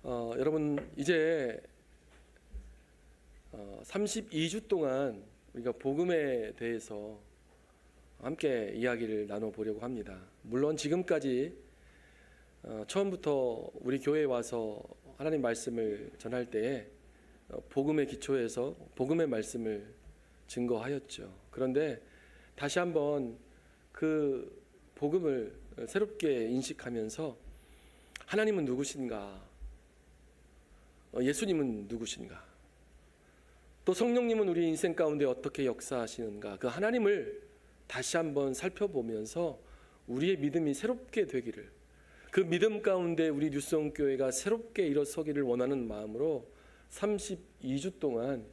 여러분 이제 32주 동안 우리가 복음에 대해서 함께 이야기를 나눠보려고 합니다. 물론 지금까지 처음부터 우리 교회에 와서 하나님 말씀을 전할 때에 복음의 기초에서 복음의 말씀을 증거하였죠. 그런데 다시 한번 그 복음을 새롭게 인식하면서 하나님은 누구신가? 예수님은 누구신가? 또 성령님은 우리 인생 가운데 어떻게 역사하시는가? 그 하나님을 다시 한번 살펴보면서 우리의 믿음이 새롭게 되기를, 그 믿음 가운데 우리 뉴스온교회가 새롭게 일어서기를 원하는 마음으로 32주 동안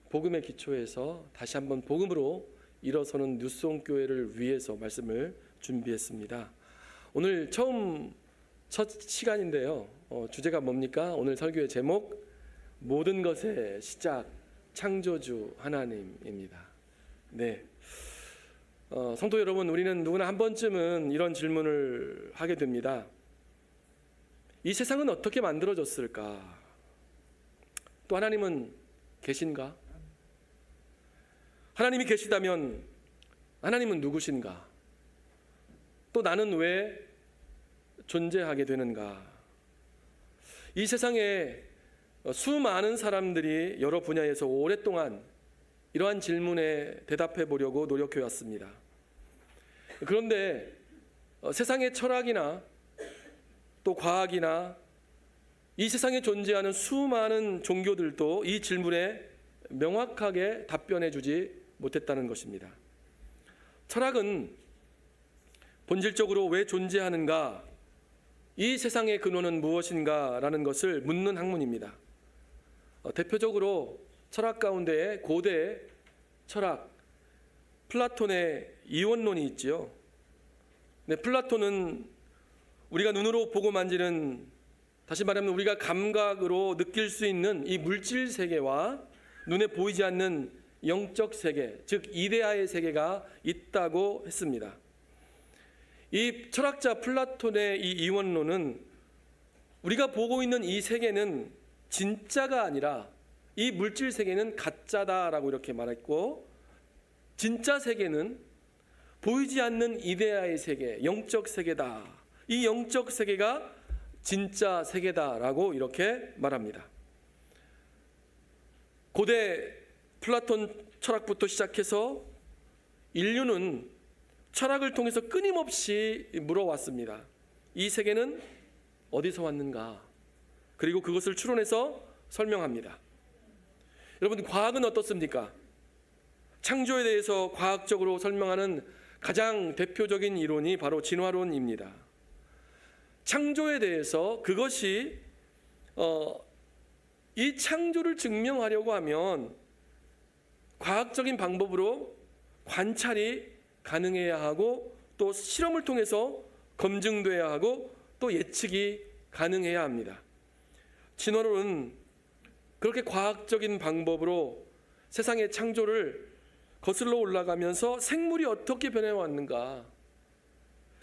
복음의 기초에서 다시 한번 복음으로 일어서는 뉴스온교회를 위해서 말씀을 준비했습니다. 오늘 첫 시간인데요. 주제가 뭡니까? 오늘 설교의 제목, 모든 것의 시작, 창조주 하나님입니다. 네. 성도 여러분, 우리는 누구나 한 번쯤은 이런 질문을 하게 됩니다. 이 세상은 어떻게 만들어졌을까? 또 하나님은 계신가? 하나님이 계시다면 하나님은 누구신가? 또 나는 왜 존재하게 되는가? 이 세상에 수많은 사람들이 여러 분야에서 오랫동안 이러한 질문에 대답해 보려고 노력해 왔습니다. 그런데 세상의 철학이나 또 과학이나 이 세상에 존재하는 수많은 종교들도 이 질문에 명확하게 답변해 주지 못했다는 것입니다. 철학은 본질적으로 왜 존재하는가, 이 세상의 근원은 무엇인가 라는 것을 묻는 학문입니다. 대표적으로 철학 가운데 고대 철학, 플라톤의 이원론이 있지요. 네, 플라톤은 우리가 눈으로 보고 만지는, 다시 말하면 우리가 감각으로 느낄 수 있는 이 물질 세계와 눈에 보이지 않는 영적 세계, 즉 이데아의 세계가 있다고 했습니다. 이 철학자 플라톤의 이 이원론은 우리가 보고 있는 이 세계는 진짜가 아니라 이 물질 세계는 가짜다라고 이렇게 말했고, 진짜 세계는 보이지 않는 이데아의 세계, 영적 세계다. 이 영적 세계가 진짜 세계다라고 이렇게 말합니다. 고대 플라톤 철학부터 시작해서 인류는 철학을 통해서 끊임없이 물어왔습니다. 이 세계는 어디서 왔는가? 그리고 그것을 추론해서 설명합니다. 여러분, 과학은 어떻습니까? 창조에 대해서 과학적으로 설명하는 가장 대표적인 이론이 바로 진화론입니다. 창조에 대해서 그것이 이 창조를 증명하려고 하면 과학적인 방법으로 관찰이 가능해야 하고, 또 실험을 통해서 검증돼야 하고, 또 예측이 가능해야 합니다. 진화론은 그렇게 과학적인 방법으로 세상의 창조를 거슬러 올라가면서 생물이 어떻게 변해왔는가,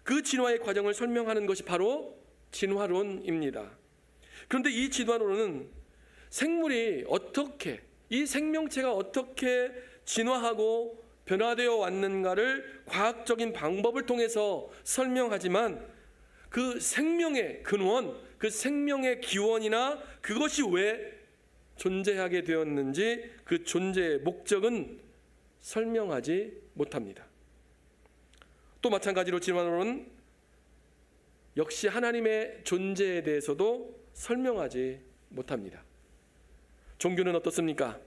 그 진화의 과정을 설명하는 것이 바로 진화론입니다. 그런데 이 진화론은 생물이 어떻게, 이 생명체가 어떻게 진화하고 변화되어 왔는가를 과학적인 방법을 통해서 설명하지만, 그 생명의 근원, 그 생명의 기원이나 그것이 왜 존재하게 되었는지 그 존재의 목적은 설명하지 못합니다. 또 마찬가지로 진화론은 역시 하나님의 존재에 대해서도 설명하지 못합니다. 종교는 어떻습니까?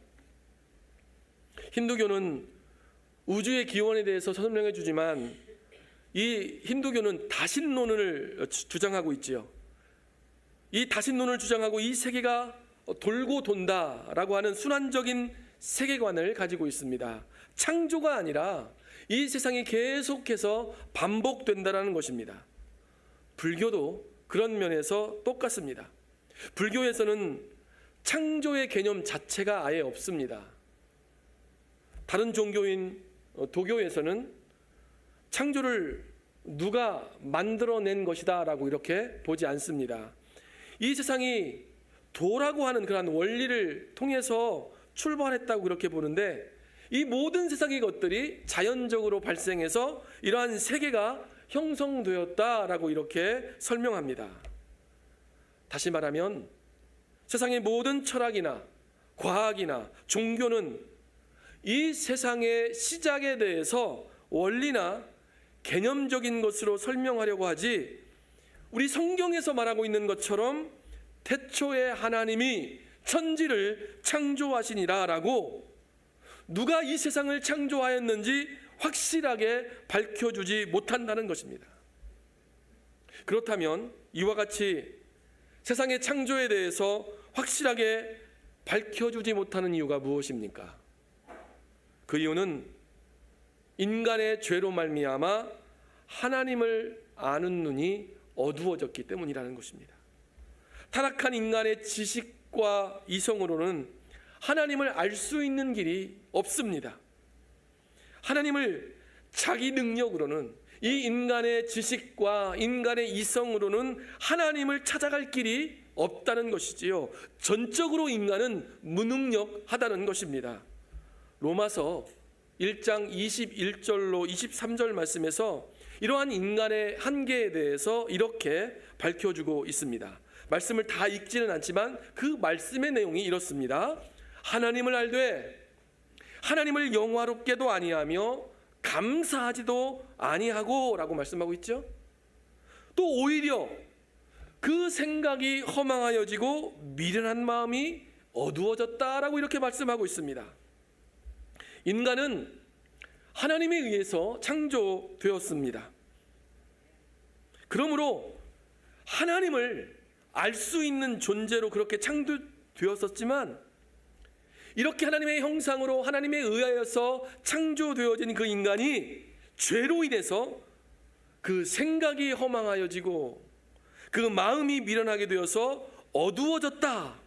힌두교는 우주의 기원에 대해서 설명해 주지만, 이 힌두교는 다신론을 주장하고 있지요. 이 다신론을 주장하고 이 세계가 돌고 돈다라고 하는 순환적인 세계관을 가지고 있습니다. 창조가 아니라 이 세상이 계속해서 반복된다라는 것입니다. 불교도 그런 면에서 똑같습니다. 불교에서는 창조의 개념 자체가 아예 없습니다. 다른 종교인 도교에서는 창조를 누가 만들어낸 것이다 라고 이렇게 보지 않습니다. 이 세상이 도라고 하는 그러한 원리를 통해서 출발했다고 그렇게 보는데, 이 모든 세상의 것들이 자연적으로 발생해서 이러한 세계가 형성되었다라고 이렇게 설명합니다. 다시 말하면 세상의 모든 철학이나 과학이나 종교는 이 세상의 시작에 대해서 원리나 개념적인 것으로 설명하려고 하지, 우리 성경에서 말하고 있는 것처럼 태초에 하나님이 천지를 창조하시니라라고 누가 이 세상을 창조하였는지 확실하게 밝혀주지 못한다는 것입니다. 그렇다면 이와 같이 세상의 창조에 대해서 확실하게 밝혀주지 못하는 이유가 무엇입니까? 그 이유는 인간의 죄로 말미암아 하나님을 아는 눈이 어두워졌기 때문이라는 것입니다. 타락한 인간의 지식과 이성으로는 하나님을 알 수 있는 길이 없습니다. 하나님을 자기 능력으로는, 이 인간의 지식과 인간의 이성으로는 하나님을 찾아갈 길이 없다는 것이지요. 전적으로 인간은 무능력하다는 것입니다. 로마서 1장 21절로 23절 말씀에서 이러한 인간의 한계에 대해서 이렇게 밝혀주고 있습니다. 말씀을 다 읽지는 않지만 그 말씀의 내용이 이렇습니다. 하나님을 알되 하나님을 영화롭게도 아니하며 감사하지도 아니하고 라고 말씀하고 있죠. 또 오히려 그 생각이 허망하여지고 미련한 마음이 어두워졌다라고 이렇게 말씀하고 있습니다. 인간은 하나님에 의해서 창조되었습니다. 그러므로 하나님을 알 수 있는 존재로 그렇게 창조되었었지만, 이렇게 하나님의 형상으로 하나님에 의하여서 창조되어진 그 인간이 죄로 인해서 그 생각이 허망하여지고 그 마음이 미련하게 되어서 어두워졌다,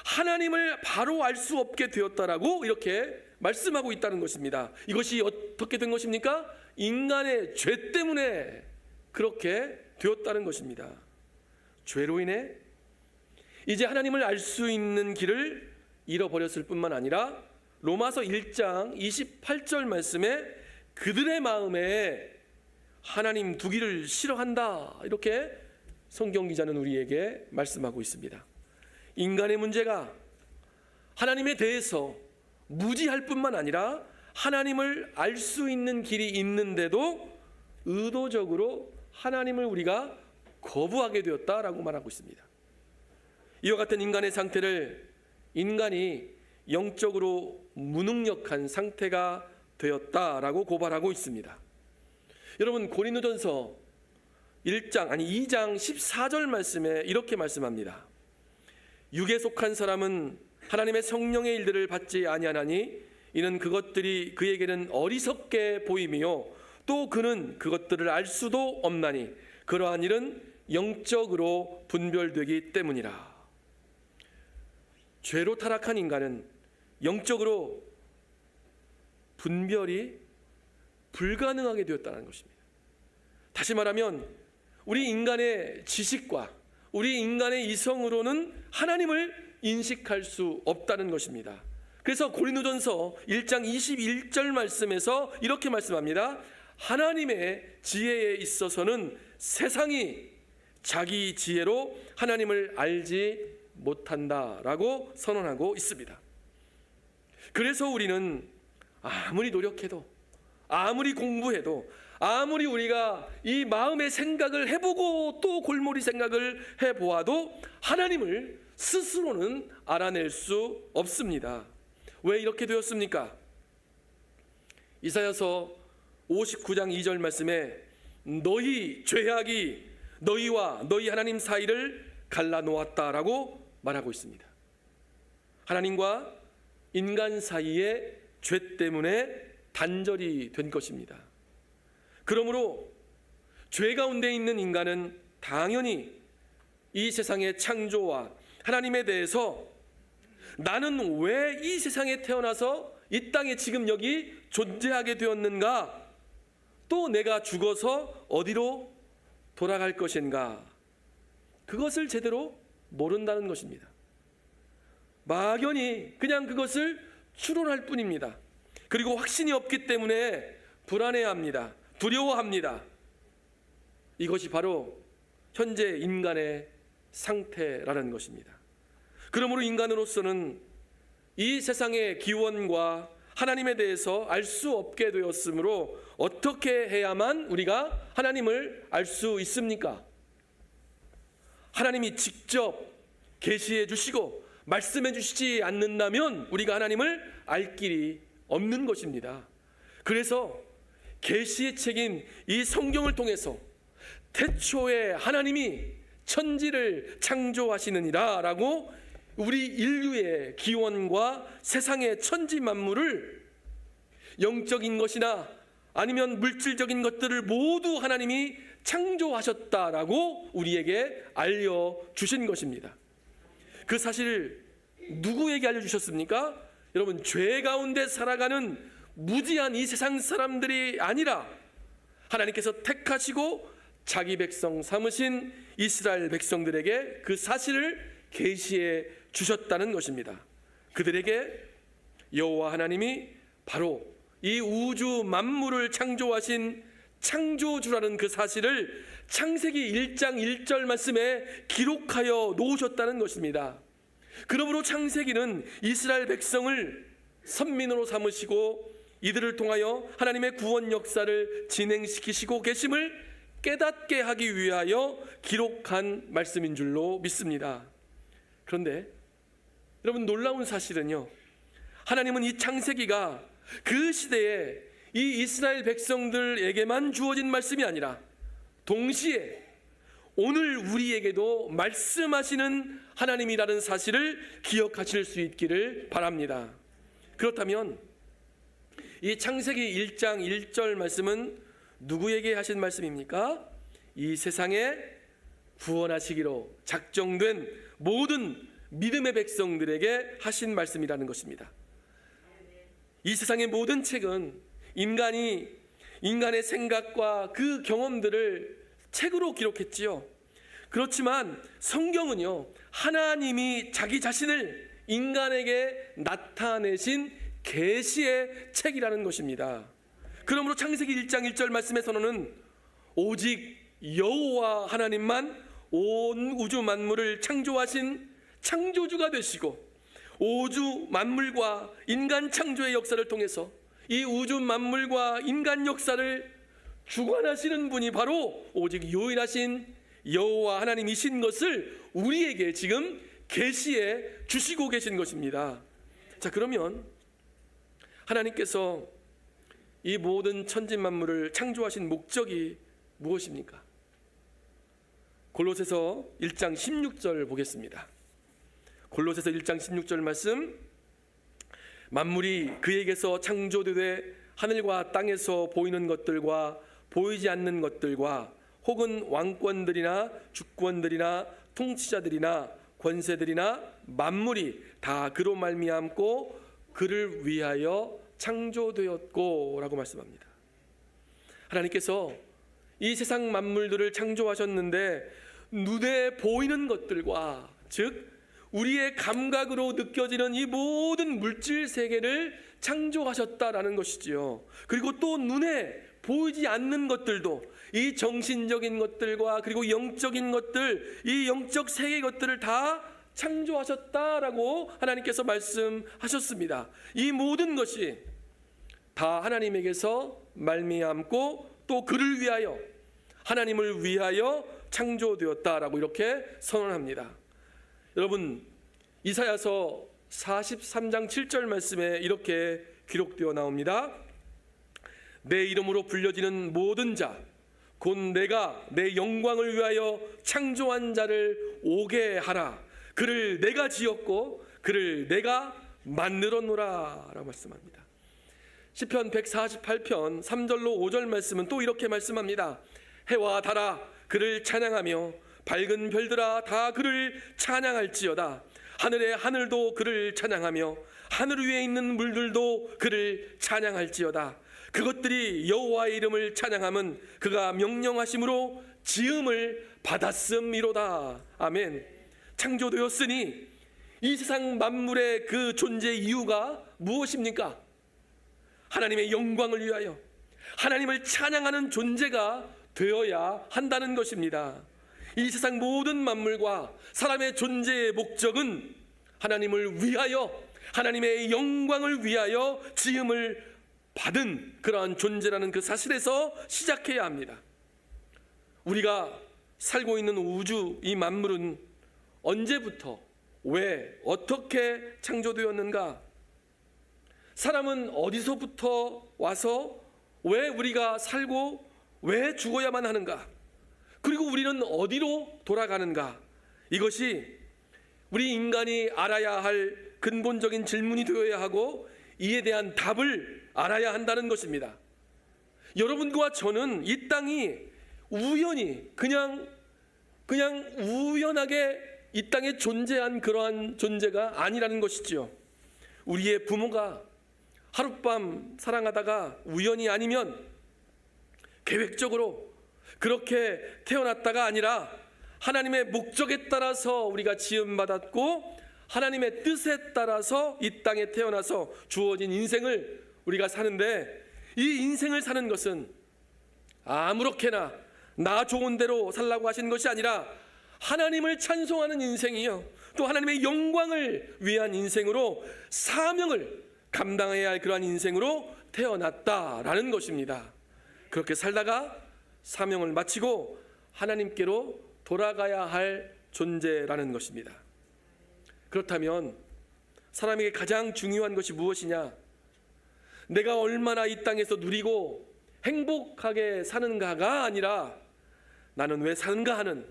하나님을 바로 알 수 없게 되었다라고 이렇게 말씀하고 있다는 것입니다. 이것이 어떻게 된 것입니까? 인간의 죄 때문에 그렇게 되었다는 것입니다. 죄로 인해 이제 하나님을 알 수 있는 길을 잃어버렸을 뿐만 아니라 로마서 1장 28절 말씀에 그들의 마음에 하나님 두기를 싫어한다, 이렇게 성경 기자는 우리에게 말씀하고 있습니다. 인간의 문제가 하나님에 대해서 무지할 뿐만 아니라 하나님을 알 수 있는 길이 있는데도 의도적으로 하나님을 우리가 거부하게 되었다라고 말하고 있습니다. 이와 같은 인간의 상태를 인간이 영적으로 무능력한 상태가 되었다라고 고발하고 있습니다. 여러분, 고린도전서 2장 14절 말씀에 이렇게 말씀합니다. 육에 속한 사람은 하나님의 성령의 일들을 받지 아니하나니 이는 그것들이 그에게는 어리석게 보임이요 또 그는 그것들을 알 수도 없나니 그러한 일은 영적으로 분별되기 때문이라. 죄로 타락한 인간은 영적으로 분별이 불가능하게 되었다는 것입니다. 다시 말하면 우리 인간의 지식과 우리 인간의 이성으로는 하나님을 인식할 수 없다는 것입니다. 그래서 고린도전서 1장 21절 말씀에서 이렇게 말씀합니다. 하나님의 지혜에 있어서는 세상이 자기 지혜로 하나님을 알지 못한다라고 선언하고 있습니다. 그래서 우리는 아무리 노력해도, 아무리 공부해도, 아무리 우리가 이 마음의 생각을 해보고 또 골머리 생각을 해보아도 하나님을 스스로는 알아낼 수 없습니다. 왜 이렇게 되었습니까? 이사야서 59장 2절 말씀에 너희 죄악이 너희와 너희 하나님 사이를 갈라놓았다라고 말하고 있습니다. 하나님과 인간 사이의 죄 때문에 단절이 된 것입니다. 그러므로 죄 가운데 있는 인간은 당연히 이 세상의 창조와 하나님에 대해서 나는 왜 이 세상에 태어나서 이 땅에 지금 여기 존재하게 되었는가, 또 내가 죽어서 어디로 돌아갈 것인가, 그것을 제대로 모른다는 것입니다. 막연히 그냥 그것을 추론할 뿐입니다. 그리고 확신이 없기 때문에 불안해합니다. 두려워합니다. 이것이 바로 현재 인간의 상태라는 것입니다. 그러므로 인간으로서는 이 세상의 기원과 하나님에 대해서 알 수 없게 되었으므로 어떻게 해야만 우리가 하나님을 알 수 있습니까? 하나님이 직접 계시해 주시고 말씀해 주시지 않는다면 우리가 하나님을 알 길이 없는 것입니다. 그래서 계시의 책인 이 성경을 통해서 태초에 하나님이 천지를 창조하시느니라 라고 우리 인류의 기원과 세상의 천지 만물을 영적인 것이나 아니면 물질적인 것들을 모두 하나님이 창조하셨다라고 우리에게 알려주신 것입니다. 그 사실을 누구에게 알려주셨습니까? 여러분, 죄 가운데 살아가는 무지한 이 세상 사람들이 아니라 하나님께서 택하시고 자기 백성 삼으신 이스라엘 백성들에게 그 사실을 계시해 주셨다는 것입니다. 그들에게 여호와 하나님이 바로 이 우주 만물을 창조하신 창조주라는 그 사실을 창세기 1장 1절 말씀에 기록하여 놓으셨다는 것입니다. 그러므로 창세기는 이스라엘 백성을 선민으로 삼으시고 이들을 통하여 하나님의 구원 역사를 진행시키시고 계심을 깨닫게 하기 위하여 기록한 말씀인 줄로 믿습니다. 그런데 여러분, 놀라운 사실은요, 하나님은 이 창세기가 그 시대에 이 이스라엘 백성들에게만 주어진 말씀이 아니라 동시에 오늘 우리에게도 말씀하시는 하나님이라는 사실을 기억하실 수 있기를 바랍니다. 그렇다면 이 창세기 1장 1절 말씀은 누구에게 하신 말씀입니까? 이 세상에 구원하시기로 작정된 모든 믿음의 백성들에게 하신 말씀이라는 것입니다. 이 세상의 모든 책은 인간의 생각과 그 경험들을 책으로 기록했지요. 그렇지만 성경은요, 하나님이 자기 자신을 인간에게 나타내신 계시의 책이라는 것입니다. 그러므로 창세기 1장 1절 말씀에서는 오직 여호와 하나님만 온 우주 만물을 창조하신 창조주가 되시고 우주 만물과 인간 창조의 역사를 통해서 이 우주 만물과 인간 역사를 주관하시는 분이 바로 오직 유일하신 여호와 하나님이신 것을 우리에게 지금 계시해 주시고 계신 것입니다. 자, 그러면 하나님께서 이 모든 천지 만물을 창조하신 목적이 무엇입니까? 골로새서 1장 16절 보겠습니다. 골로새서 1장 16절 말씀, 만물이 그에게서 창조되되 하늘과 땅에서 보이는 것들과 보이지 않는 것들과 혹은 왕권들이나 주권들이나 통치자들이나 권세들이나 만물이 다 그로 말미암고 그를 위하여 창조되었고 라고 말씀합니다. 하나님께서 이 세상 만물들을 창조하셨는데 눈에 보이는 것들과, 즉 우리의 감각으로 느껴지는 이 모든 물질 세계를 창조하셨다라는 것이지요. 그리고 또 눈에 보이지 않는 것들도, 이 정신적인 것들과 그리고 영적인 것들, 이 영적 세계 것들을 다 창조하셨다라고 하나님께서 말씀하셨습니다. 이 모든 것이 다 하나님에게서 말미암고 또 그를 위하여, 하나님을 위하여 창조되었다라고 이렇게 선언합니다. 여러분, 이사야서 43장 7절 말씀에 이렇게 기록되어 나옵니다. 내 이름으로 불려지는 모든 자, 곧 내가 내 영광을 위하여 창조한 자를 오게 하라. 그를 내가 지었고 그를 내가 만들었노라 라고 말씀합니다. 시편 148편 3절로 5절 말씀은 또 이렇게 말씀합니다. 해와 달아 그를 찬양하며 밝은 별들아 다 그를 찬양할지어다. 하늘의 하늘도 그를 찬양하며 하늘 위에 있는 물들도 그를 찬양할지어다. 그것들이 여호와의 이름을 찬양함은 그가 명령하심으로 지음을 받았음이로다. 아멘. 창조되었으니 이 세상 만물의 그 존재 이유가 무엇입니까? 하나님의 영광을 위하여 하나님을 찬양하는 존재가 되어야 한다는 것입니다. 이 세상 모든 만물과 사람의 존재의 목적은 하나님을 위하여, 하나님의 영광을 위하여 지음을 받은 그러한 존재라는 그 사실에서 시작해야 합니다. 우리가 살고 있는 우주, 이 만물은 언제부터, 왜, 어떻게 창조되었는가? 사람은 어디서부터 와서 왜 우리가 살고 왜 죽어야만 하는가? 그리고 우리는 어디로 돌아가는가? 이것이 우리 인간이 알아야 할 근본적인 질문이 되어야 하고, 이에 대한 답을 알아야 한다는 것입니다. 여러분과 저는 이 땅이 우연히 그냥 우연하게 이 땅에 존재한 그러한 존재가 아니라는 것이지요. 우리의 부모가 하룻밤 사랑하다가 우연이 아니면 계획적으로 그렇게 태어났다가 아니라 하나님의 목적에 따라서 우리가 지음받았고, 하나님의 뜻에 따라서 이 땅에 태어나서 주어진 인생을 우리가 사는데, 이 인생을 사는 것은 아무렇게나 나 좋은 대로 살라고 하신 것이 아니라 하나님을 찬송하는 인생이요, 또 하나님의 영광을 위한 인생으로 사명을 감당해야 할 그러한 인생으로 태어났다라는 것입니다. 그렇게 살다가 사명을 마치고 하나님께로 돌아가야 할 존재라는 것입니다. 그렇다면 사람에게 가장 중요한 것이 무엇이냐? 내가 얼마나 이 땅에서 누리고 행복하게 사는가가 아니라 나는 왜 사는가 하는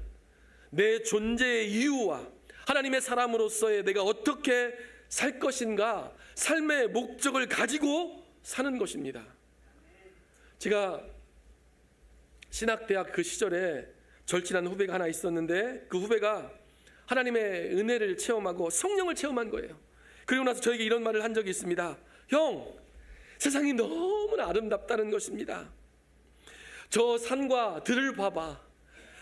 내 존재의 이유와 하나님의 사람으로서의 내가 어떻게 살 것인가, 삶의 목적을 가지고 사는 것입니다. 제가 신학대학 그 시절에 절친한 후배가 하나 있었는데, 그 후배가 하나님의 은혜를 체험하고 성령을 체험한 거예요. 그리고 나서 저에게 이런 말을 한 적이 있습니다. 형, 세상이 너무나 아름답다는 것입니다. 저 산과 들을 봐봐.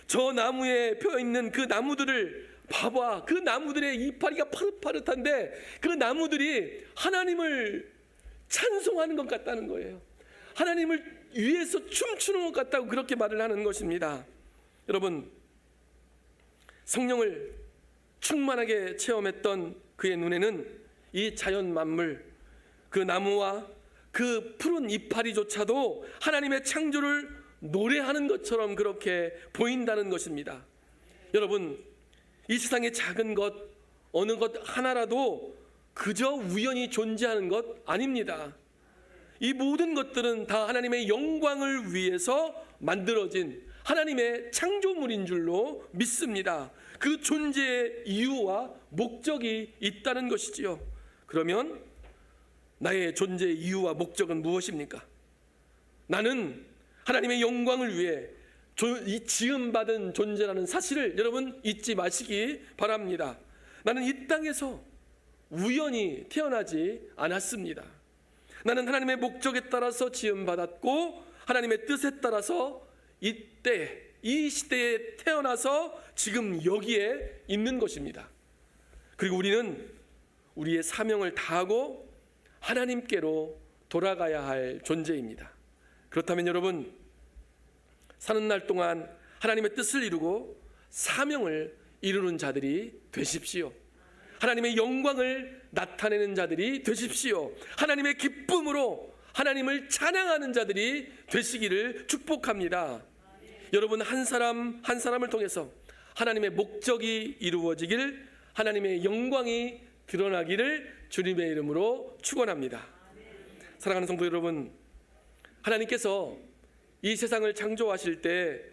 저 나무에 펴있는 그 나무들을 봐봐. 그 나무들의 이파리가 파릇파릇한데 그 나무들이 하나님을 찬송하는 것 같다는 거예요. 하나님을 위해서 춤추는 것 같다고 그렇게 말을 하는 것입니다. 여러분, 성령을 충만하게 체험했던 그의 눈에는 이 자연 만물, 그 나무와 그 푸른 이파리조차도 하나님의 창조를 노래하는 것처럼 그렇게 보인다는 것입니다. 여러분, 이 세상의 작은 것, 어느 것 하나라도 그저 우연히 존재하는 것 아닙니다. 이 모든 것들은 다 하나님의 영광을 위해서 만들어진 하나님의 창조물인 줄로 믿습니다. 그 존재의 이유와 목적이 있다는 것이지요. 그러면 나의 존재의 이유와 목적은 무엇입니까? 나는 하나님의 영광을 위해 이 지음받은 존재라는 사실을 여러분 잊지 마시기 바랍니다. 나는 이 땅에서 우연히 태어나지 않았습니다. 나는 하나님의 목적에 따라서 지음받았고 하나님의 뜻에 따라서 이때 이 시대에 태어나서 지금 여기에 있는 것입니다. 그리고 우리는 우리의 사명을 다하고 하나님께로 돌아가야 할 존재입니다. 그렇다면 여러분, 사는 날 동안 하나님의 뜻을 이루고 사명을 이루는 자들이 되십시오. 하나님의 영광을 나타내는 자들이 되십시오. 하나님의 기쁨으로 하나님을 찬양하는 자들이 되시기를 축복합니다. 여러분, 한 사람 한 사람을 통해서 하나님의 목적이 이루어지길, 하나님의 영광이 드러나기를 주님의 이름으로 축원합니다. 사랑하는 성도 여러분, 하나님께서 이 세상을 창조하실 때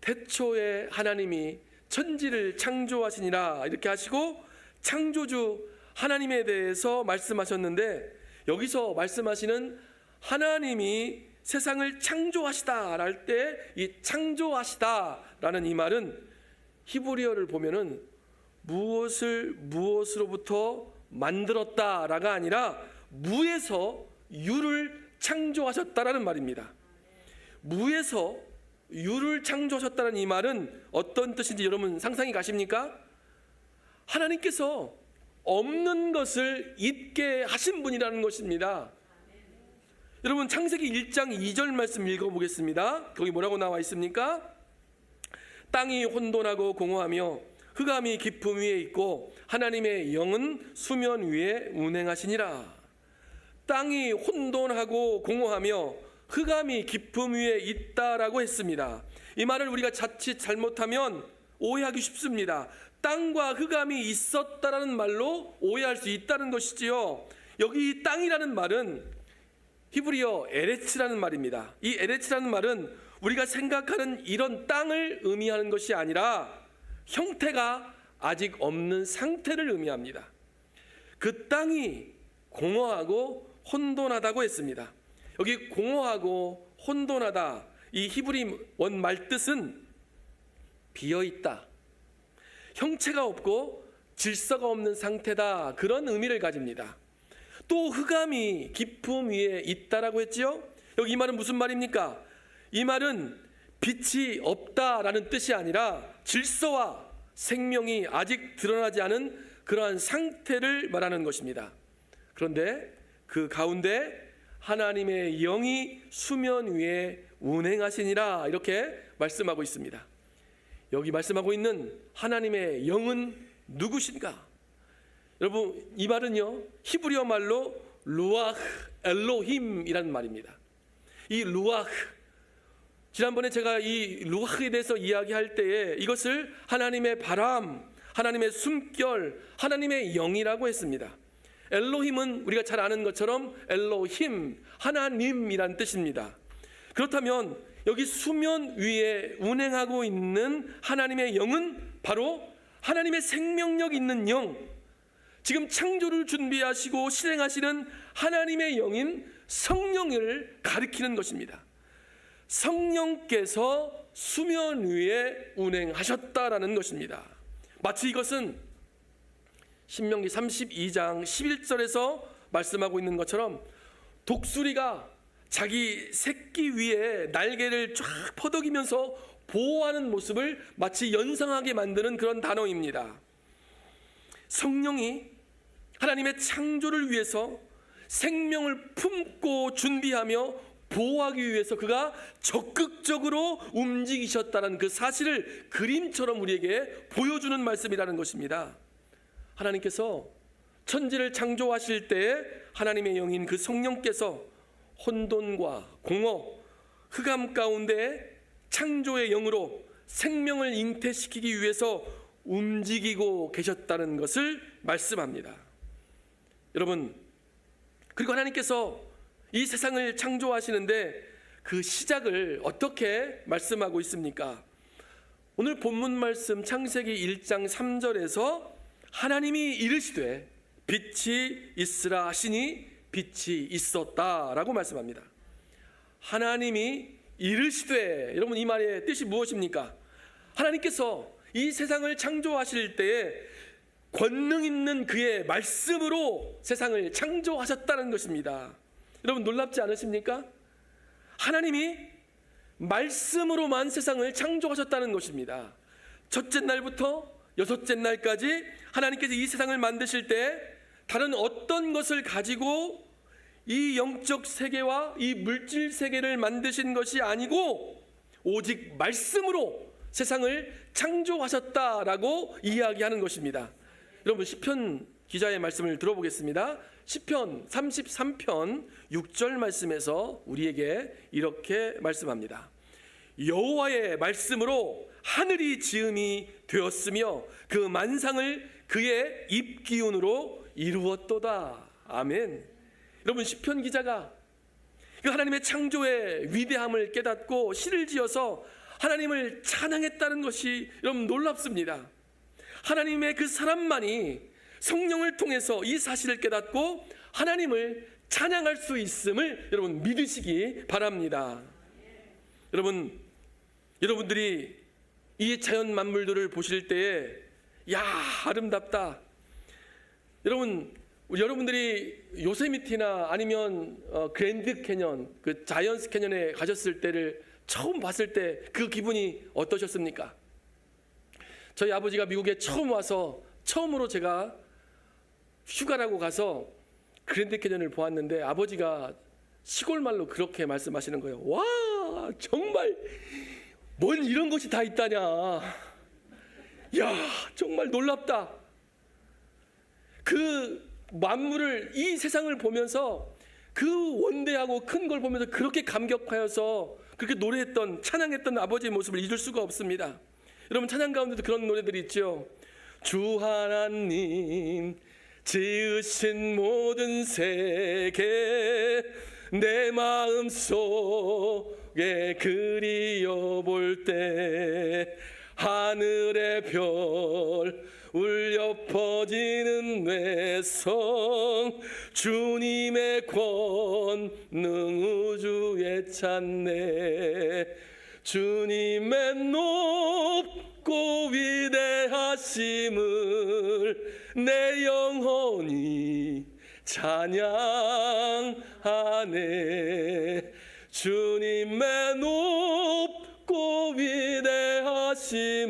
태초에 하나님이 천지를 창조하시니라 이렇게 하시고 창조주 하나님에 대해서 말씀하셨는데, 여기서 말씀하시는 하나님이 세상을 창조하시다 할 때 이 창조하시다라는 이 말은 히브리어를 보면은 무엇으로부터 만들었다라가 아니라 무에서 유를 창조하셨다라는 말입니다. 무에서 유를 창조하셨다는 이 말은 어떤 뜻인지 여러분 상상이 가십니까? 하나님께서 없는 것을 있게 하신 분이라는 것입니다. 여러분, 창세기 1장 2절 말씀 읽어보겠습니다. 거기 뭐라고 나와 있습니까? 땅이 혼돈하고 공허하며 흑암이 깊음 위에 있고 하나님의 영은 수면 위에 운행하시니라. 땅이 혼돈하고 공허하며 흑암이 깊음 위에 있다라고 했습니다. 이 말을 우리가 자칫 잘못하면 오해하기 쉽습니다. 땅과 흑암이 있었다라는 말로 오해할 수 있다는 것이지요. 여기 땅이라는 말은 히브리어 에레츠라는 말입니다. 이 에레츠라는 말은 우리가 생각하는 이런 땅을 의미하는 것이 아니라 형태가 아직 없는 상태를 의미합니다. 그 땅이 공허하고 혼돈하다고 했습니다. 여기 공허하고 혼돈하다, 이 히브리 원말 뜻은 비어있다, 형체가 없고 질서가 없는 상태다, 그런 의미를 가집니다. 또 흑암이 깊음 위에 있다라고 했지요. 여기 이 말은 무슨 말입니까? 이 말은 빛이 없다라는 뜻이 아니라 질서와 생명이 아직 드러나지 않은 그러한 상태를 말하는 것입니다. 그런데 그 가운데 하나님의 영이 수면 위에 운행하시니라, 이렇게 말씀하고 있습니다. 여기 말씀하고 있는 하나님의 영은 누구신가? 여러분, 이 말은요, 히브리어 말로 루아흐 엘로힘이라는 말입니다. 이 루아흐, 지난번에 제가 이 루아흐에 대해서 이야기할 때에 이것을 하나님의 바람, 하나님의 숨결, 하나님의 영이라고 했습니다. 엘로힘은 우리가 잘 아는 것처럼 엘로힘, 하나님이란 뜻입니다. 그렇다면 여기 수면 위에 운행하고 있는 하나님의 영은 바로 하나님의 생명력 있는 영, 지금 창조를 준비하시고 실행하시는 하나님의 영인 성령을 가리키는 것입니다. 성령께서 수면 위에 운행하셨다라는 것입니다. 마치 이것은 신명기 32장 11절에서 말씀하고 있는 것처럼 독수리가 자기 새끼 위에 날개를 쫙 퍼덕이면서 보호하는 모습을 마치 연상하게 만드는 그런 단어입니다. 성령이 하나님의 창조를 위해서 생명을 품고 준비하며 보호하기 위해서 그가 적극적으로 움직이셨다는 그 사실을 그림처럼 우리에게 보여주는 말씀이라는 것입니다. 하나님께서 천지를 창조하실 때에 하나님의 영인 그 성령께서 혼돈과 공허, 흑암 가운데 창조의 영으로 생명을 잉태시키기 위해서 움직이고 계셨다는 것을 말씀합니다. 여러분, 그리고 하나님께서 이 세상을 창조하시는데 그 시작을 어떻게 말씀하고 있습니까? 오늘 본문 말씀 창세기 1장 3절에서 하나님이 이르시되 빛이 있으라 하시니 빛이 있었다라고 말씀합니다. 하나님이 이르시되, 여러분, 이 말의 뜻이 무엇입니까? 하나님께서 이 세상을 창조하실 때에 권능 있는 그의 말씀으로 세상을 창조하셨다는 것입니다. 여러분, 놀랍지 않으십니까? 하나님이 말씀으로만 세상을 창조하셨다는 것입니다. 첫째 날부터 여섯째 날까지 하나님께서 이 세상을 만드실 때 다른 어떤 것을 가지고 이 영적 세계와 이 물질 세계를 만드신 것이 아니고 오직 말씀으로 세상을 창조하셨다라고 이야기하는 것입니다. 여러분, 시편 기자의 말씀을 들어보겠습니다. 시편 33편 6절 말씀에서 우리에게 이렇게 말씀합니다. 여호와의 말씀으로 하늘이 지음이 되었으며 그 만상을 그의 입기운으로 이루었도다. 아멘. 여러분, 시편 기자가 그 하나님의 창조의 위대함을 깨닫고 시를 지어서 하나님을 찬양했다는 것이 여러분 놀랍습니다. 하나님의 그 사람만이 성령을 통해서 이 사실을 깨닫고 하나님을 찬양할 수 있음을 여러분 믿으시기 바랍니다. 여러분들이 이 자연 만물들을 보실 때에 야, 아름답다. 여러분들이 요세미티나 아니면 그랜드 캐년, 그 자이언스 캐년에 가셨을 때를 처음 봤을 때 그 기분이 어떠셨습니까? 저희 아버지가 미국에 처음 와서 처음으로 제가 휴가라고 가서 그랜드 캐년을 보았는데 아버지가 시골 말로 그렇게 말씀하시는 거예요. 와, 정말 뭔 이런 것이 다 있다냐. 야, 정말 놀랍다. 그 만물을, 이 세상을 보면서 그 원대하고 큰 걸 보면서 그렇게 감격하여서 그렇게 노래했던, 찬양했던 아버지의 모습을 잊을 수가 없습니다. 여러분, 찬양 가운데도 그런 노래들이 있죠. 주 하나님 지으신 모든 세계 내 마음속에 그리워볼 때 하늘의 별 울려 퍼지는 뇌성 주님의 권능 우주에 찬네. 주님의 높고 위대하심을 내 영혼이 찬양하네. 주님의 높고 위대하심을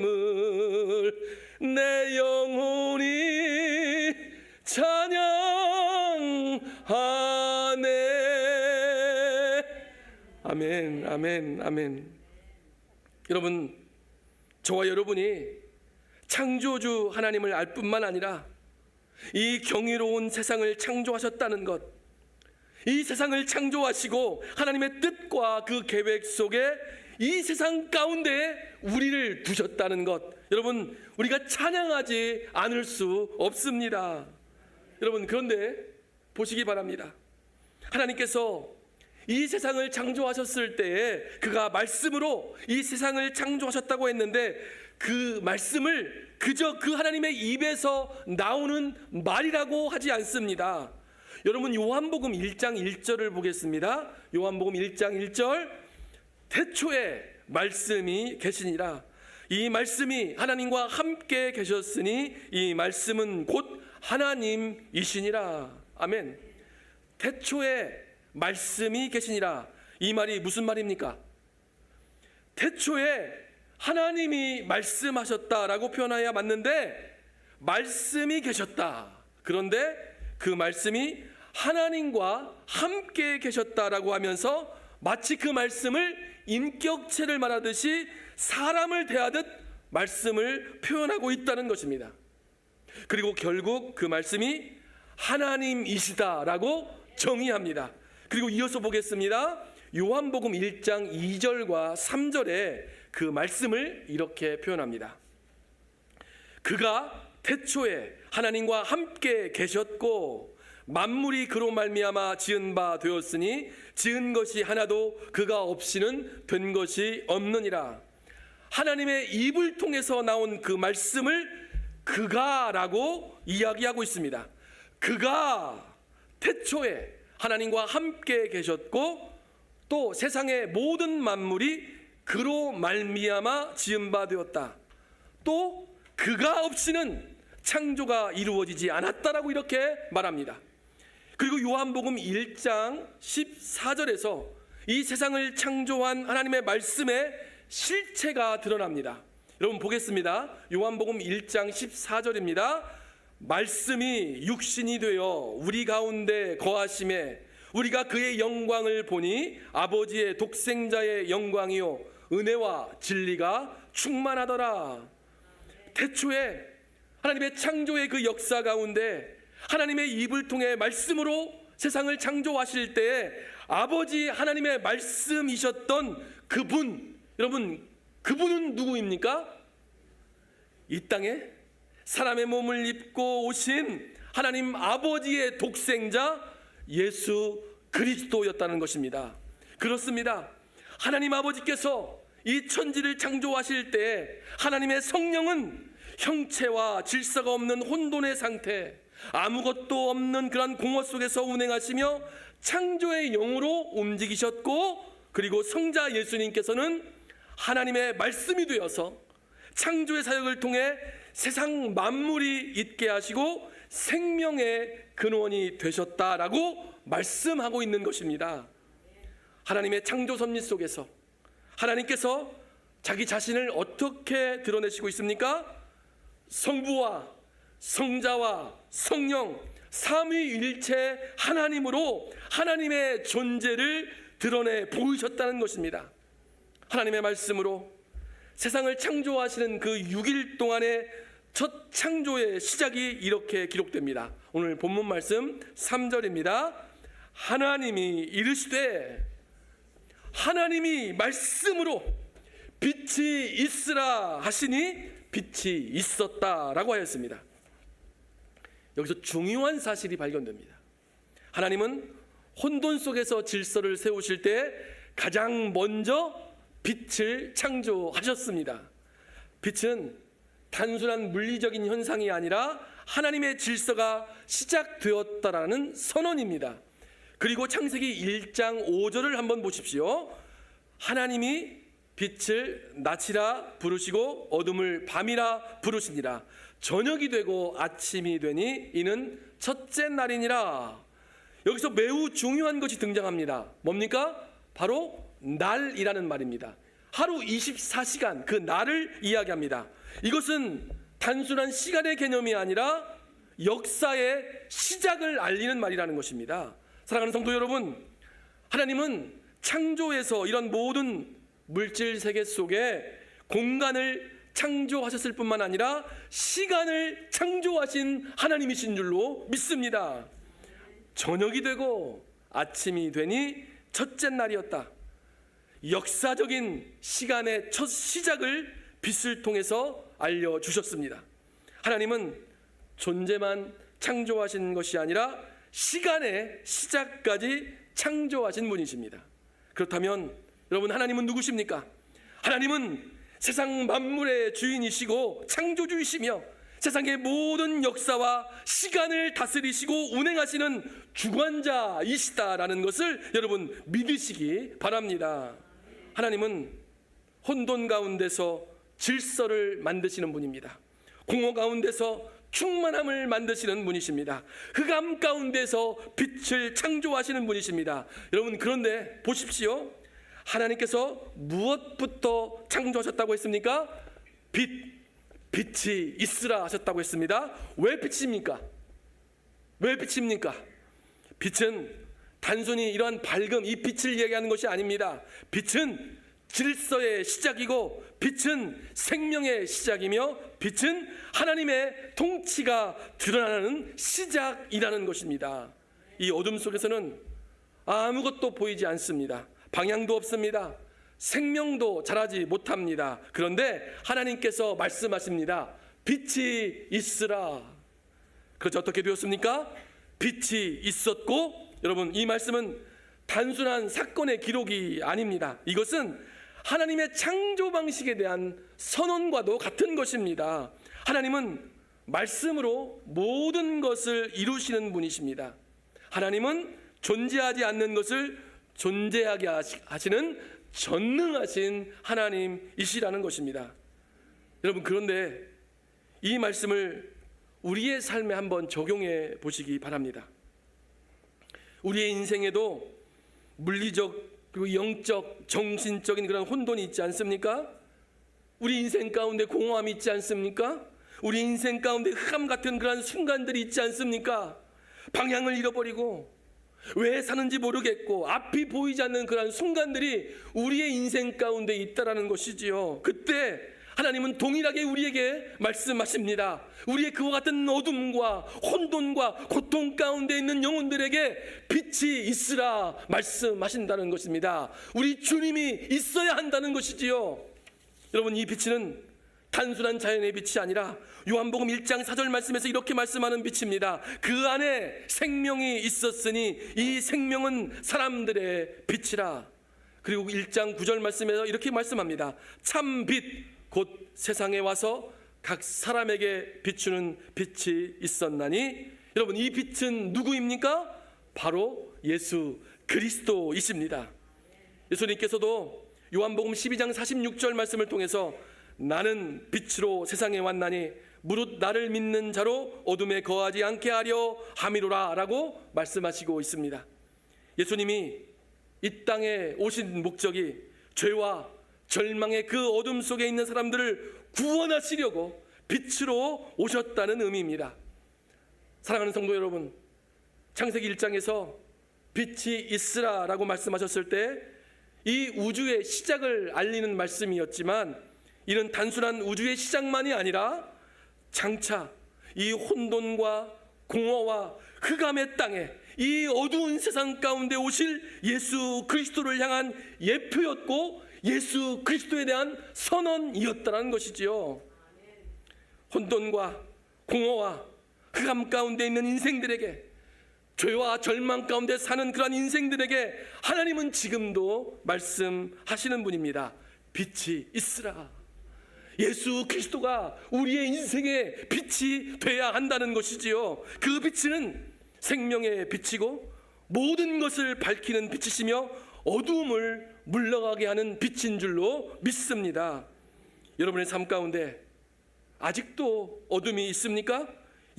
내 영혼이 찬양하네. 아멘, 아멘, 아멘. 여러분, 저와 여러분이 창조주 하나님을 알 뿐만 아니라 이 경이로운 세상을 창조하셨다는 것, 이 세상을 창조하시고 하나님의 뜻과 그 계획 속에 이 세상 가운데 우리를 두셨다는 것, 여러분, 우리가 찬양하지 않을 수 없습니다. 여러분, 그런데 보시기 바랍니다. 하나님께서 이 세상을 창조하셨을 때에 그가 말씀으로 이 세상을 창조하셨다고 했는데 그 말씀을 그저 그 하나님의 입에서 나오는 말이라고 하지 않습니다. 여러분, 요한복음 1장 1절을 보겠습니다. 요한복음 1장 1절, 태초에 말씀이 계시니라. 이 말씀이 하나님과 함께 계셨으니 이 말씀은 곧 하나님이시니라. 아멘. 태초에 말씀이 계시니라. 이 말이 무슨 말입니까? 태초에 하나님이 말씀하셨다라고 표현해야 맞는데 말씀이 계셨다. 그런데 그 말씀이 하나님과 함께 계셨다라고 하면서 마치 그 말씀을 인격체를 말하듯이 사람을 대하듯 말씀을 표현하고 있다는 것입니다. 그리고 결국 그 말씀이 하나님이시다라고 정의합니다. 그리고 이어서 보겠습니다. 요한복음 1장 2절과 3절에 그 말씀을 이렇게 표현합니다. 그가 태초에 하나님과 함께 계셨고 만물이 그로 말미암아 지은 바 되었으니 지은 것이 하나도 그가 없이는 된 것이 없느니라. 하나님의 입을 통해서 나온 그 말씀을 그가라고 이야기하고 있습니다. 그가 태초에 하나님과 함께 계셨고 또 세상의 모든 만물이 그로 말미암아 지은 바 되었다. 또 그가 없이는 창조가 이루어지지 않았다라고 이렇게 말합니다. 그리고 요한복음 1장 14절에서 이 세상을 창조한 하나님의 말씀의 실체가 드러납니다. 여러분 보겠습니다. 요한복음 1장 14절입니다. 말씀이 육신이 되어 우리 가운데 거하심에 우리가 그의 영광을 보니 아버지의 독생자의 영광이요 은혜와 진리가 충만하더라. 태초에 하나님의 창조의 그 역사 가운데 하나님의 입을 통해 말씀으로 세상을 창조하실 때에 아버지 하나님의 말씀이셨던 그분, 여러분 그분은 누구입니까? 이 땅에 사람의 몸을 입고 오신 하나님 아버지의 독생자 예수 그리스도였다는 것입니다. 그렇습니다. 하나님 아버지께서 이 천지를 창조하실 때 하나님의 성령은 형체와 질서가 없는 혼돈의 상태, 아무것도 없는 그런 공허 속에서 운행하시며 창조의 영으로 움직이셨고, 그리고 성자 예수님께서는 하나님의 말씀이 되어서 창조의 사역을 통해 세상 만물이 있게 하시고 생명의 근원이 되셨다라고 말씀하고 있는 것입니다. 하나님의 창조 섭리 속에서 하나님께서 자기 자신을 어떻게 드러내시고 있습니까? 성부와 성자와 성령 삼위일체 하나님으로 하나님의 존재를 드러내 보이셨다는 것입니다. 하나님의 말씀으로 세상을 창조하시는 그 6일 동안의 첫 창조의 시작이 이렇게 기록됩니다. 오늘 본문 말씀 3절입니다. 하나님이 이르시되, 하나님이 말씀으로 빛이 있으라 하시니 빛이 있었다라고 하였습니다. 여기서 중요한 사실이 발견됩니다. 하나님은 혼돈 속에서 질서를 세우실 때 가장 먼저 빛을 창조하셨습니다. 빛은 단순한 물리적인 현상이 아니라 하나님의 질서가 시작되었다라는 선언입니다. 그리고 창세기 1장 5절을 한번 보십시오. 하나님이 빛을 낮이라 부르시고 어둠을 밤이라 부르시니라. 저녁이 되고 아침이 되니 이는 첫째 날이니라. 여기서 매우 중요한 것이 등장합니다. 뭡니까? 바로 날이라는 말입니다. 하루 24시간, 그 날을 이야기합니다. 이것은 단순한 시간의 개념이 아니라 역사의 시작을 알리는 말이라는 것입니다. 사랑하는 성도 여러분, 하나님은 창조에서 이런 모든 물질 세계 속에 공간을 창조하셨을 뿐만 아니라 시간을 창조하신 하나님이신 줄로 믿습니다. 저녁이 되고 아침이 되니 첫째 날이었다. 역사적인 시간의 첫 시작을 빛을 통해서 알려주셨습니다. 하나님은 존재만 창조하신 것이 아니라 시간의 시작까지 창조하신 분이십니다. 그렇다면 여러분, 하나님은 누구십니까? 하나님은 세상 만물의 주인이시고 창조주이시며 세상의 모든 역사와 시간을 다스리시고 운행하시는 주관자이시다라는 것을 여러분 믿으시기 바랍니다. 하나님은 혼돈 가운데서 질서를 만드시는 분입니다. 공허 가운데서 충만함을 만드시는 분이십니다. 흑암 가운데서 빛을 창조하시는 분이십니다. 여러분, 그런데 보십시오. 하나님께서 무엇부터 창조하셨다고 했습니까? 빛이 있으라 하셨다고 했습니다. 왜 빛입니까? 왜 빛입니까? 빛은 단순히 이러한 밝음, 이 빛을 얘기하는 것이 아닙니다. 빛은 질서의 시작이고 빛은 생명의 시작이며 빛은 하나님의 통치가 드러나는 시작이라는 것입니다. 이 어둠 속에서는 아무것도 보이지 않습니다. 방향도 없습니다. 생명도 자라지 못합니다. 그런데 하나님께서 말씀하십니다. 빛이 있으라. 그렇죠. 어떻게 되었습니까? 빛이 있었고, 여러분, 이 말씀은 단순한 사건의 기록이 아닙니다. 이것은 하나님의 창조 방식에 대한 선언과도 같은 것입니다. 하나님은 말씀으로 모든 것을 이루시는 분이십니다. 하나님은 존재하지 않는 것을 존재하게 하시는 전능하신 하나님이시라는 것입니다. 여러분, 그런데 이 말씀을 우리의 삶에 한번 적용해 보시기 바랍니다. 우리의 인생에도 물리적 그리고 영적, 정신적인 그런 혼돈이 있지 않습니까? 우리 인생 가운데 공허함이 있지 않습니까? 우리 인생 가운데 흑암 같은 그런 순간들이 있지 않습니까? 방향을 잃어버리고 왜 사는지 모르겠고 앞이 보이지 않는 그런 순간들이 우리의 인생 가운데 있다라는 것이지요. 그때 하나님은 동일하게 우리에게 말씀하십니다. 우리의 그와 같은 어둠과 혼돈과 고통 가운데 있는 영혼들에게 빛이 있으라 말씀하신다는 것입니다. 우리 주님이 있어야 한다는 것이지요. 여러분, 이 빛은 단순한 자연의 빛이 아니라 요한복음 1장 4절 말씀에서 이렇게 말씀하는 빛입니다. 그 안에 생명이 있었으니 이 생명은 사람들의 빛이라. 그리고 1장 9절 말씀에서 이렇게 말씀합니다. 참 빛 곧 세상에 와서 각 사람에게 비추는 빛이 있었나니. 여러분, 이 빛은 누구입니까? 바로 예수 그리스도이십니다. 예수님께서도 요한복음 12장 46절 말씀을 통해서 나는 빛으로 세상에 왔나니 무릇 나를 믿는 자로 어둠에 거하지 않게 하려 함이로라 라고 말씀하시고 있습니다. 예수님이 이 땅에 오신 목적이 죄와 절망의 그 어둠 속에 있는 사람들을 구원하시려고 빛으로 오셨다는 의미입니다. 사랑하는 성도 여러분, 창세기 1장에서 빛이 있으라라고 말씀하셨을 때 이 우주의 시작을 알리는 말씀이었지만, 이는 단순한 우주의 시작만이 아니라 장차 이 혼돈과 공허와 흑암의 땅에 이 어두운 세상 가운데 오실 예수 그리스도를 향한 예표였고 예수 그리스도에 대한 선언이었다는 것이지요. 혼돈과 공허와 흑암 가운데 있는 인생들에게, 죄와 절망 가운데 사는 그러한 인생들에게 하나님은 지금도 말씀하시는 분입니다. 빛이 있으라. 예수 그리스도가 우리의 인생의 빛이 돼야 한다는 것이지요. 그 빛은 생명의 빛이고 모든 것을 밝히는 빛이시며 어두움을 물러가게 하는 빛인 줄로 믿습니다. 여러분의 삶 가운데 아직도 어둠이 있습니까?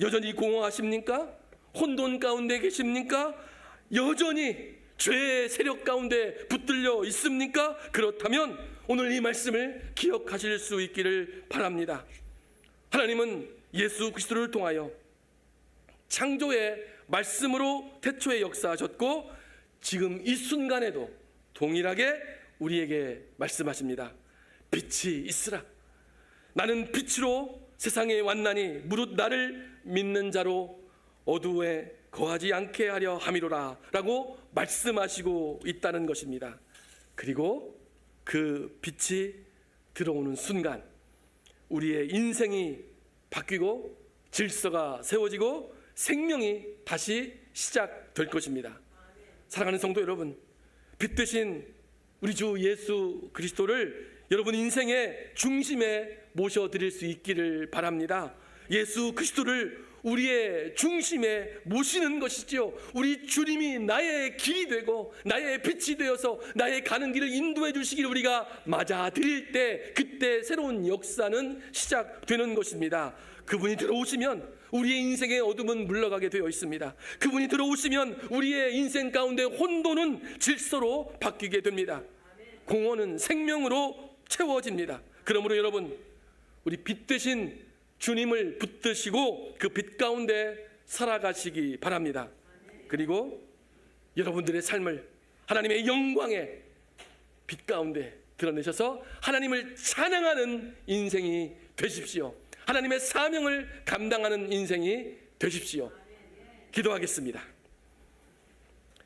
여전히 공허하십니까? 혼돈 가운데 계십니까? 여전히 죄의 세력 가운데 붙들려 있습니까? 그렇다면 오늘 이 말씀을 기억하실 수 있기를 바랍니다. 하나님은 예수 그리스도를 통하여 창조의 말씀으로 태초에 역사하셨고 지금 이 순간에도 동일하게 우리에게 말씀하십니다. 빛이 있으라. 나는 빛으로 세상에 왔나니 무릇 나를 믿는 자로 어두에 거하지 않게 하려 함이로라 라고 말씀하시고 있다는 것입니다. 그리고 그 빛이 들어오는 순간 우리의 인생이 바뀌고 질서가 세워지고 생명이 다시 시작될 것입니다. 사랑하는 성도 여러분, 빛 되신 우리 주 예수 그리스도를 여러분 인생의 중심에 모셔드릴 수 있기를 바랍니다. 예수 그리스도를 우리의 중심에 모시는 것이지요. 우리 주님이 나의 길이 되고 나의 빛이 되어서 나의 가는 길을 인도해 주시기를 우리가 맞아들일 때, 그때 새로운 역사는 시작되는 것입니다. 그분이 들어오시면 우리의 인생의 어둠은 물러가게 되어 있습니다. 그분이 들어오시면 우리의 인생 가운데 혼돈은 질서로 바뀌게 됩니다. 공허는 생명으로 채워집니다. 그러므로 여러분, 우리 빛 되신 주님을 붙드시고 그 빛 가운데 살아가시기 바랍니다. 그리고 여러분들의 삶을 하나님의 영광의 빛 가운데 드러내셔서 하나님을 찬양하는 인생이 되십시오. 하나님의 사명을 감당하는 인생이 되십시오. 기도하겠습니다.